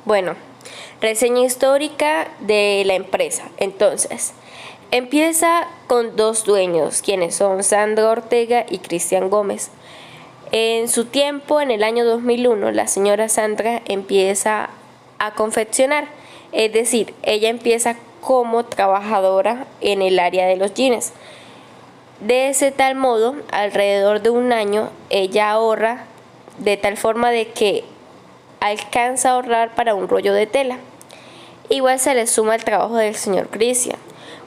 Bueno, reseña histórica de la empresa. Entonces, empieza con dos dueños, quienes son Sandra Ortega y Cristian Gómez. En su tiempo, en el año 2001, la señora Sandra empieza a confeccionar, es decir, ella empieza como trabajadora en el área de los jeans. De ese tal modo, alrededor de un año, ella ahorra de tal forma de que alcanza a ahorrar para un rollo de tela. Igual se le suma el trabajo del señor Cristian.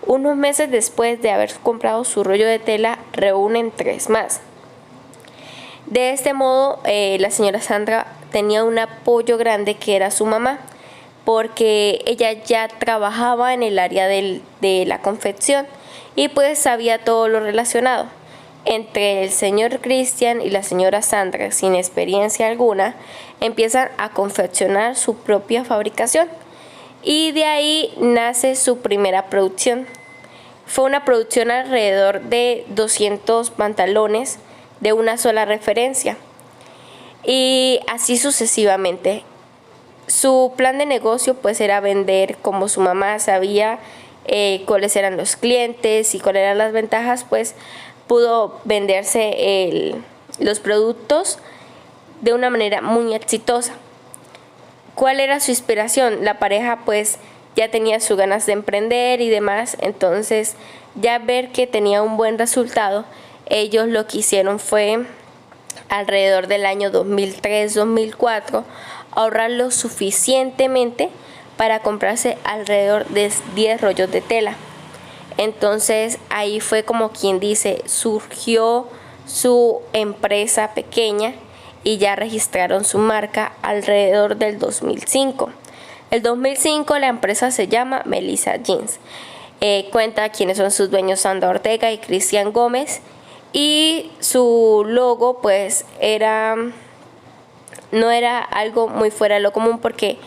Unos meses después de haber comprado su rollo de tela, reúnen 3 más. De este modo, la señora Sandra tenía un apoyo grande que era su mamá, porque ella ya trabajaba en el área de la confección y pues sabía todo lo relacionado. Entre el señor Cristian y la señora Sandra, sin experiencia alguna, empiezan a confeccionar su propia fabricación y de ahí nace su primera producción. Fue una producción alrededor de 200 pantalones de una sola referencia y así sucesivamente. Su plan de negocio pues era vender, como su mamá sabía cuáles eran los clientes y cuáles eran las ventajas, pues pudo venderse los productos de una manera muy exitosa. ¿Cuál era su inspiración? La pareja pues ya tenía sus ganas de emprender y demás, entonces ya ver que tenía un buen resultado, ellos lo que hicieron fue alrededor del año 2003-2004 ahorrar lo suficientemente para comprarse alrededor de 10 rollos de tela. Entonces ahí fue como quien dice, surgió su empresa pequeña y ya registraron su marca alrededor del 2005. El 2005 la empresa se llama Melissa Jeans. Cuenta quiénes son sus dueños, Sandra Ortega y Cristian Gómez, y su logo pues no era algo muy fuera de lo común porque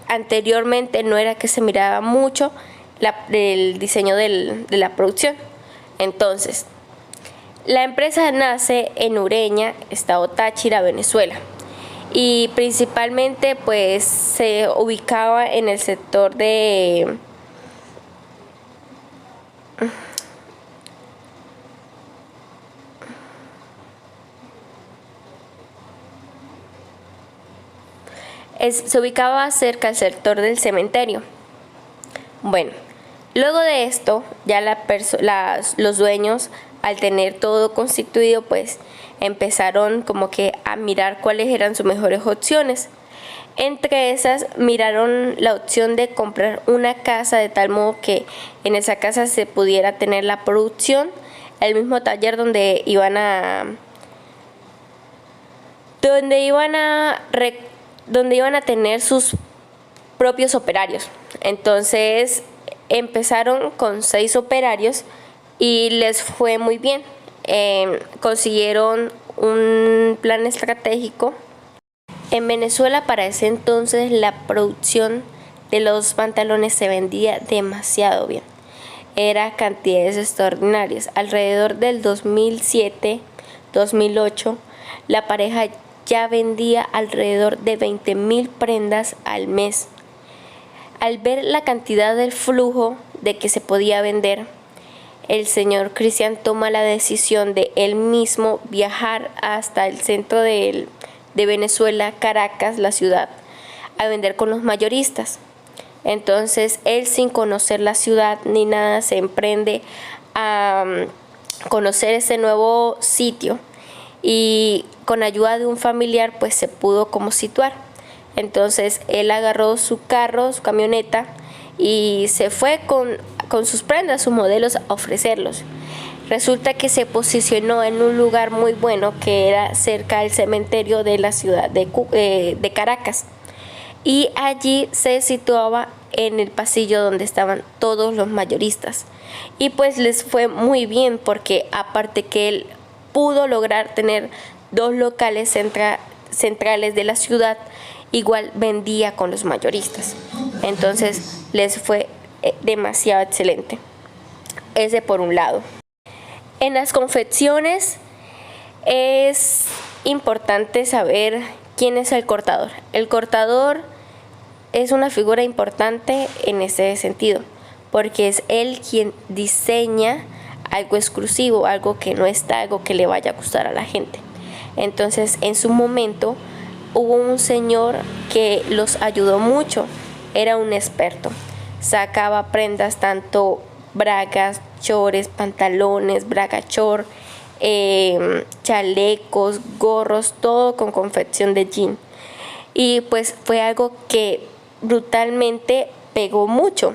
anteriormente no era que se miraba mucho el diseño de la producción. Entonces, la empresa nace en Ureña, estado Táchira, Venezuela, y principalmente pues se ubicaba en el sector de se ubicaba cerca del sector del cementerio. Bueno, luego de esto, ya los dueños, al tener todo constituido, pues empezaron como que a mirar cuáles eran sus mejores opciones. Entre esas, miraron la opción de comprar una casa de tal modo que en esa casa se pudiera tener la producción, el mismo taller donde iban a tener sus propios operarios. Entonces empezaron con 6 operarios y les fue muy bien. Consiguieron un plan estratégico. En Venezuela para ese entonces la producción de los pantalones se vendía demasiado bien. Era cantidades extraordinarias. Alrededor del 2007-2008 la pareja ya vendía alrededor de 20.000 prendas al mes. Al ver la cantidad del flujo de que se podía vender, el señor Cristian toma la decisión de él mismo viajar hasta el centro de Venezuela, Caracas, la ciudad, a vender con los mayoristas. Entonces él, sin conocer la ciudad ni nada, se emprende a conocer ese nuevo sitio y con ayuda de un familiar pues se pudo como situar. Entonces él agarró su carro, su camioneta y se fue con sus prendas, sus modelos, a ofrecerlos. Resulta que se posicionó en un lugar muy bueno que era cerca del cementerio de la ciudad de Caracas, y allí se situaba en el pasillo donde estaban todos los mayoristas, y pues les fue muy bien porque aparte que él pudo lograr tener 2 locales centrales de la ciudad, igual vendía con los mayoristas. Entonces les fue demasiado excelente. Ese por un lado. En las confecciones es importante saber quién es el cortador. El cortador es una figura importante en ese sentido, porque es él quien diseña algo exclusivo, algo que no está, algo que le vaya a gustar a la gente. Entonces, en su momento, hubo un señor que los ayudó mucho, era un experto. Sacaba prendas, tanto bragas, chores, pantalones, bragachor, chalecos, gorros, todo con confección de jean. Y pues fue algo que brutalmente pegó mucho.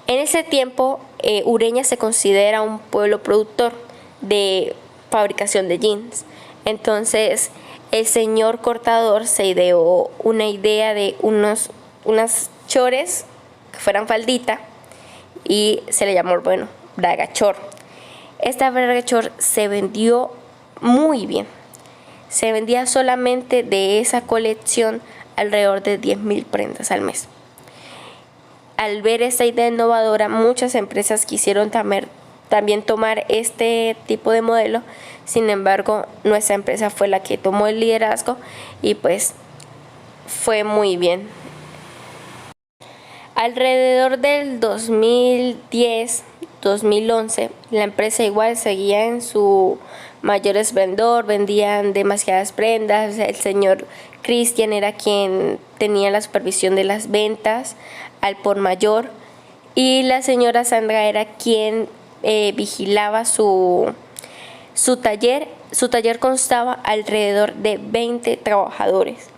En ese tiempo, Ureña se considera un pueblo productor de fabricación de jeans. Entonces, el señor cortador se ideó una idea de unas chores que fueran faldita y se le llamó, bueno, bragachor. Esta bragachor se vendió muy bien. Se vendía solamente de esa colección alrededor de 10.000 prendas al mes. Al ver esta idea innovadora, muchas empresas quisieron también tomar este tipo de modelo. Sin embargo, nuestra empresa fue la que tomó el liderazgo y pues fue muy bien. Alrededor del 2010, 2011, la empresa igual seguía en su mayor esplendor, vendían demasiadas prendas. El señor Cristian era quien tenía la supervisión de las ventas al por mayor y la señora Sandra era quien vigilaba su taller. Su taller constaba alrededor de 20 trabajadores,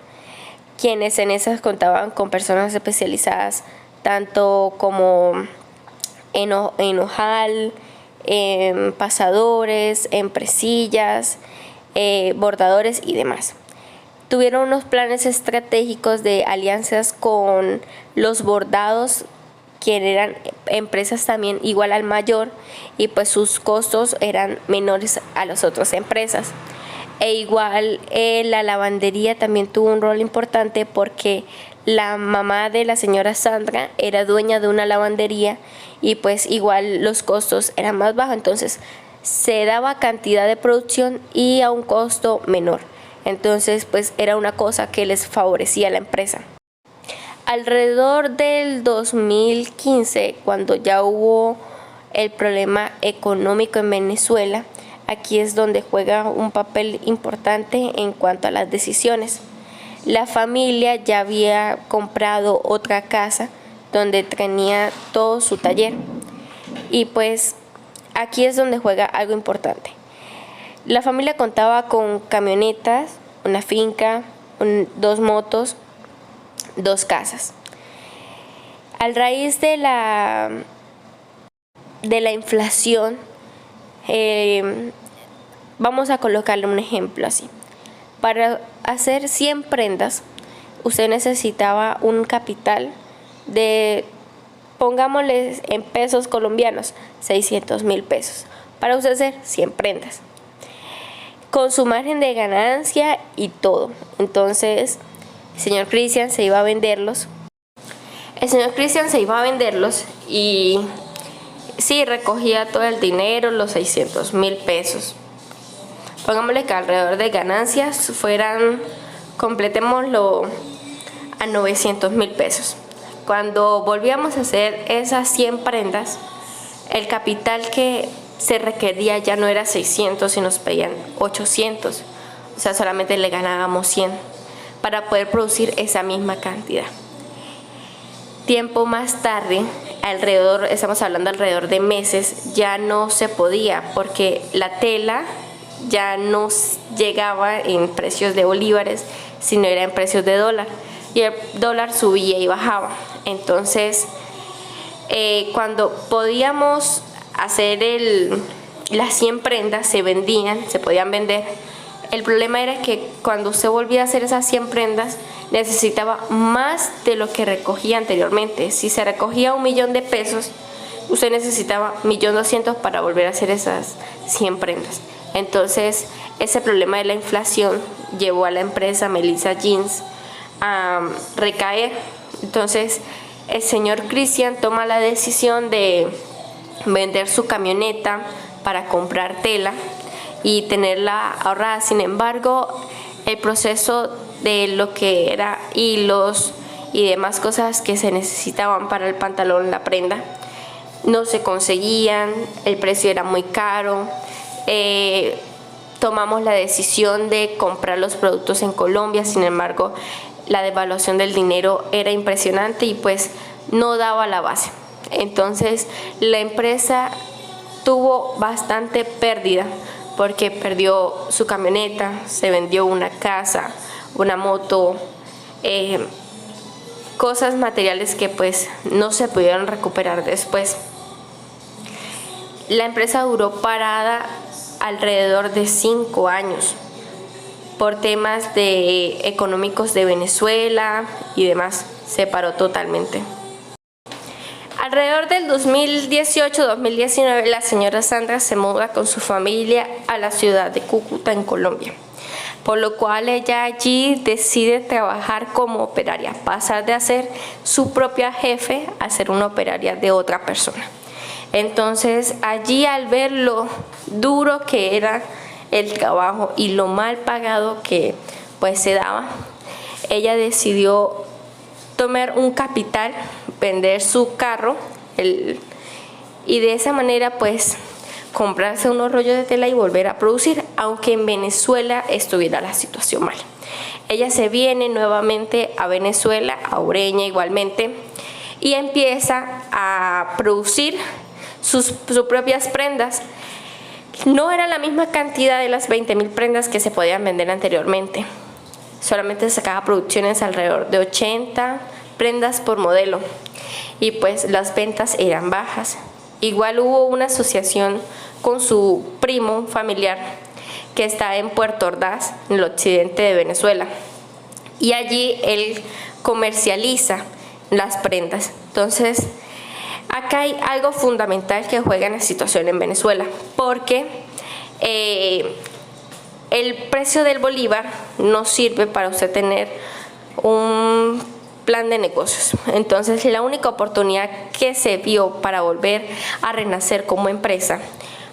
quienes en esas contaban con personas especializadas tanto como en ojal, en pasadores, en presillas, bordadores y demás. Tuvieron unos planes estratégicos de alianzas con los bordados, quienes eran empresas también igual al mayor, y pues sus costos eran menores a las otras empresas. E igual la lavandería también tuvo un rol importante porque la mamá de la señora Sandra era dueña de una lavandería y pues igual los costos eran más bajos, entonces se daba cantidad de producción y a un costo menor. Entonces pues era una cosa que les favorecía a la empresa. Alrededor del 2015, cuando ya hubo el problema económico en Venezuela, aquí es donde juega un papel importante en cuanto a las decisiones. La familia ya había comprado otra casa donde tenía todo su taller y pues aquí es donde juega algo importante. La familia contaba con camionetas, una finca, 2 motos, 2 casas. Al raíz de la inflación, vamos a colocarle un ejemplo así. Para hacer 100 prendas, usted necesitaba un capital de, pongámosle en pesos colombianos, 600.000 pesos, para usted hacer 100 prendas, con su margen de ganancia y todo. Entonces, el señor Cristian se iba a venderlos. Y sí, recogía todo el dinero, los 600.000 pesos. Pongámosle que alrededor de ganancias fueran, completémoslo, a 900.000 pesos. Cuando volvíamos a hacer esas 100 prendas, el capital que se requería ya no era 600, sino nos pedían 800. O sea, solamente le ganábamos 100 para poder producir esa misma cantidad. Tiempo más tarde, estamos hablando alrededor de meses, ya no se podía porque la tela ya no llegaba en precios de bolívares, sino era en precios de dólar, y el dólar subía y bajaba. Entonces, cuando podíamos hacer las 100 prendas, se podían vender. El problema era que cuando usted volvía a hacer esas 100 prendas, necesitaba más de lo que recogía anteriormente. Si se recogía 1.000.000 de pesos, usted necesitaba 1.200.000 para volver a hacer esas 100 prendas. Entonces, ese problema de la inflación llevó a la empresa Melissa Jeans a recaer. Entonces, el señor Cristian toma la decisión de vender su camioneta para comprar tela y tenerla ahorrada. Sin embargo, el proceso de lo que era hilos y demás cosas que se necesitaban para el pantalón, la prenda, no se conseguían, el precio era muy caro. Tomamos la decisión de comprar los productos en Colombia, sin embargo, la devaluación del dinero era impresionante y pues no daba la base. Entonces, la empresa tuvo bastante pérdida porque perdió su camioneta, se vendió una casa, una moto, cosas materiales que pues no se pudieron recuperar después. La empresa duró parada alrededor de 5 años por temas económicos de Venezuela y demás, se paró totalmente. Alrededor del 2018-2019, la señora Sandra se muda con su familia a la ciudad de Cúcuta, en Colombia, por lo cual ella allí decide trabajar como operaria, pasar de ser su propia jefe a ser una operaria de otra persona. Entonces, allí, al ver lo duro que era el trabajo y lo mal pagado que pues se daba, ella decidió tomar un capital, vender su carro y de esa manera pues comprarse unos rollos de tela y volver a producir, aunque en Venezuela estuviera la situación mal. Ella se viene nuevamente a Venezuela, a Ureña igualmente, y empieza a producir sus propias prendas. No era la misma cantidad de las 20.000 prendas que se podían vender anteriormente. Solamente sacaba producciones alrededor de 80 prendas por modelo y pues las ventas eran bajas. Igual hubo una asociación con su primo, un familiar, que está en Puerto Ordaz, en el occidente de Venezuela, y allí él comercializa las prendas. Entonces, acá hay algo fundamental que juega en la situación en Venezuela, porque el precio del bolívar no sirve para usted tener un plan de negocios. Entonces, la única oportunidad que se vio para volver a renacer como empresa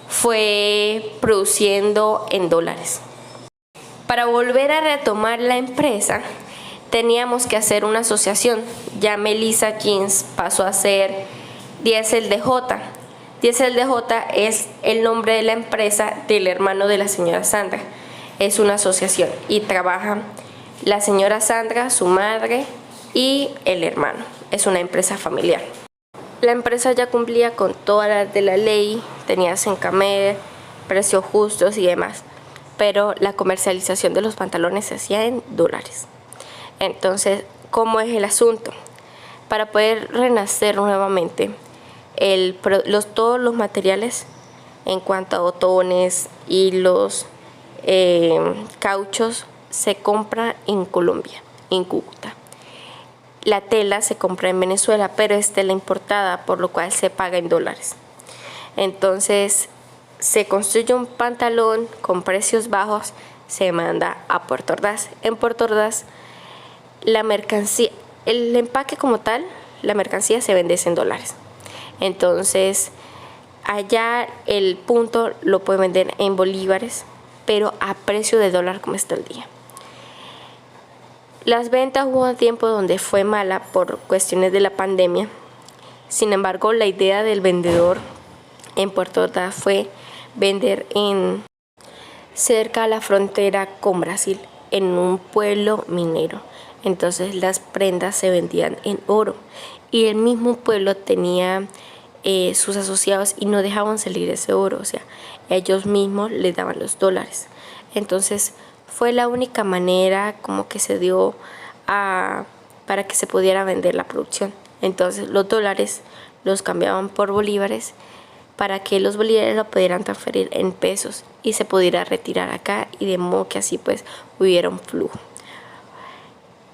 fue produciendo en dólares. Para volver a retomar la empresa, teníamos que hacer una asociación. Ya Melissa Jeans pasó a ser Diesel DJ. Diesel DJ es el nombre de la empresa del hermano de la señora Sandra. Es una asociación y trabajan la señora Sandra, su madre y el hermano. Es una empresa familiar. La empresa ya cumplía con todas las de la ley, tenía Sencamer, precios justos y demás, pero la comercialización de los pantalones se hacía en dólares. Entonces, ¿cómo es el asunto? Para poder renacer nuevamente, todos los materiales en cuanto a botones, hilos, cauchos, se compra en Colombia, en Cúcuta. La tela se compra en Venezuela, pero es tela importada, por lo cual se paga en dólares. Entonces, se construye un pantalón con precios bajos, se manda a Puerto Ordaz. En Puerto Ordaz, la mercancía, el empaque como tal, la mercancía se vende en dólares. Entonces, allá el punto lo puede vender en bolívares, pero a precio de dólar como está el día. Las ventas hubo un tiempo donde fue mala por cuestiones de la pandemia. Sin embargo, la idea del vendedor en Puerto Ordaz fue vender cerca a la frontera con Brasil, en un pueblo minero. Entonces las prendas se vendían en oro y el mismo pueblo tenía sus asociados y no dejaban salir ese oro, o sea, ellos mismos les daban los dólares. Entonces fue la única manera como que se dio para que se pudiera vender la producción. Entonces los dólares los cambiaban por bolívares para que los bolívares lo pudieran transferir en pesos y se pudiera retirar acá, y de modo que así pues hubiera un flujo.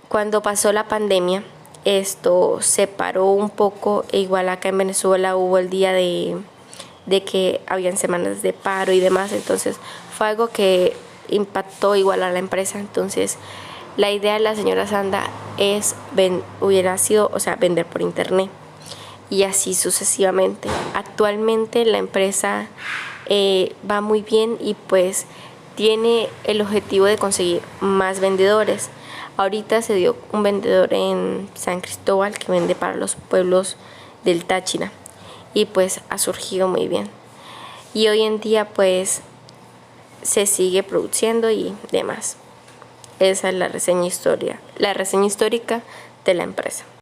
Cuando pasó la pandemia, esto se paró un poco, e igual acá en Venezuela hubo el día de que habían semanas de paro y demás. Entonces fue algo que impactó igual a la empresa. Entonces la idea de la señora Sandra hubiera sido, vender por internet y así sucesivamente. Actualmente la empresa va muy bien y pues tiene el objetivo de conseguir más vendedores. Ahorita se dio un vendedor en San Cristóbal que vende para los pueblos del Táchira y pues ha surgido muy bien. Y hoy en día pues se sigue produciendo y demás. Esa es la reseña histórica de la empresa.